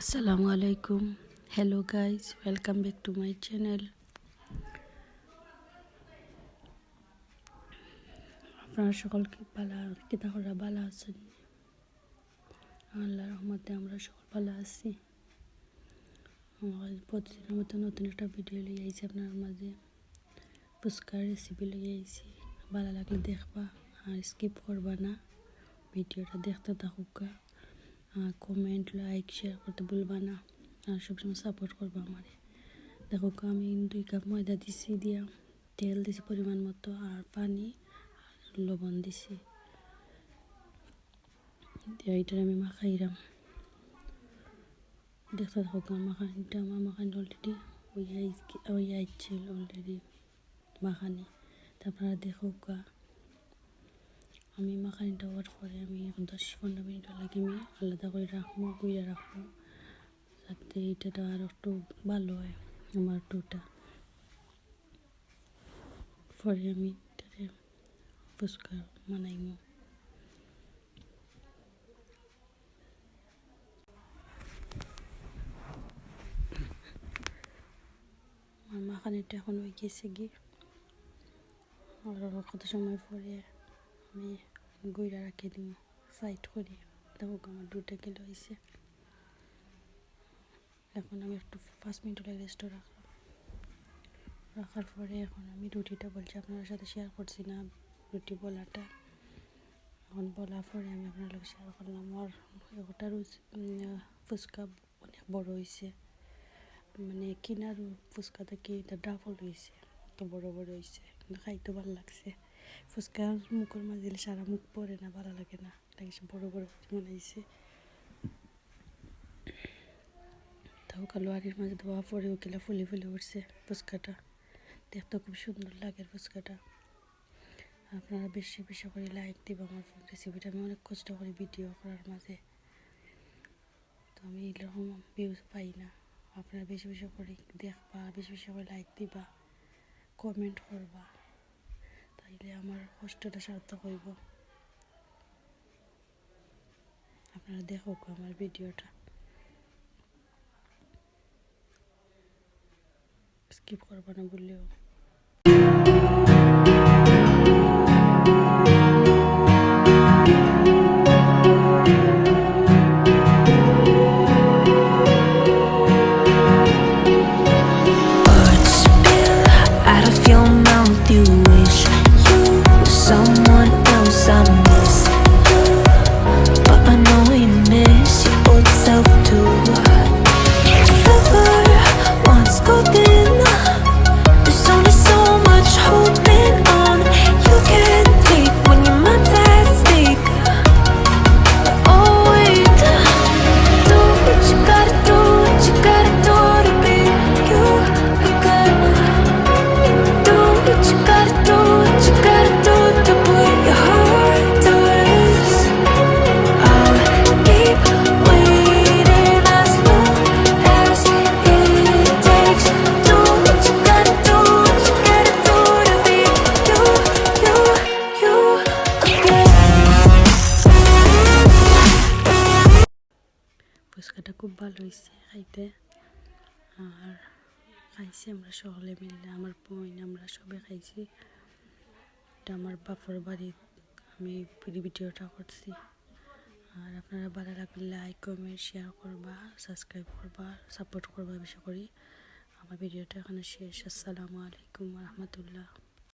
আসসালামু আলাইকুম। Hello guys, welcome back to my channel. আপনারা সকলকে ভালো আছেন? আল্লাহর রহমতে আমরা সকল ভালো আছি। প্রতিদিনের মতো নতুন একটা ভিডিও লিয়ে আইছি আপনার মাঝে। ফুচকার রেসিপি লিয়ে আইছি। ভালো লাগলে দেখবা আর স্কিপ করবা না, ভিডিওটা দেখতে থাকুকা। কমেন্ট, লাইক, শেয়ার করতে ভুলবা না আর সবসময় সাপোর্ট করবা আমারে। দেখো আমি 2 কাপ ময়দা দিছি, দিয়া তেল দিছি পরিমাণ মতো, আর পানি আর লবণ দিছি। এইটা আমি মাখাইলাম। দেখতে থাকো মাখানিটা অলরেডি ওই আইছিল অলরেডি মাখানি। তারপরে দেখো আমি মাখানিটা হওয়ার পরে আমি 10-15 মিনিট লাগে আমি আলাদা করে রাখবো যাতে এইটা আর একটু ভালো হয় আমার ডোটা। পরে আমি ফুচকা বানাইমু। আমার মাখানিটা এখন হয়ে গেছে আর কত সময় পরে আমি গুঁড়া রাখি দিব সাইড করি। দেখো আমার ডোটা কিলো হয়েছে। এখন আমি একটু 5 মিনিট রেস্ট রাখার পরে এখন আমি রুটিটা বলছি, আপনার সাথে শেয়ার করছি না রুটি বলাটা। এখন বলার পরে আমি আপনার লোক শেয়ার করলাম। আর ওটা ফুচকা অনেক বড় হয়েছে, মানে কিনার ফুচকা থেকে এটা ডাবল হয়েছে, তো বড় হয়েছে, কিন্তু খাইতে ভালো লাগছে। ফুচকা মুখের মাঝে দিলে সারা মুখ পরে না, ভালো লাগে না, লাগছে বড় বানাইছে। তাও কালোয়ারির মাঝে ধোয়া পরে ওগুলা ফুলে উঠছে ফুচকাটা, দেখতে খুব সুন্দর লাগে ফুচকাটা। আপনারা বেশি করে লাইক দিব আমার রেসিপিটা। আমি অনেক কষ্ট করি ভিডিও করার মাঝে, তো আমি এরকম ভিউজ পাই না। আপনারা বেশি করে দেখবা, বেশি করে লাইক দিবা, কমেন্ট করবা, তাইলে আমার কষ্টটা সার্থক হইব। আপনারা দেখো আমার ভিডিওটা, স্কিপ করবা না বললেও। ফুচকাটা খুব ভালো হয়েছে খাইতে, আর খাইছি আমরা সকলে মিলে, আমার বোন আমরা সবাই খাইছি। এটা আমার বাপর বাড়ি আমি ভিডিওটা করছি। আর আপনারা ভালো লাগলে লাইক, কমেন্ট, শেয়ার করবা, সাবস্ক্রাইব করবা, সাপোর্ট করবা বেশি করে। আমার ভিডিওটা এখানে শেষ। আসসালামু আলাইকুম রহমতুল্লাহ।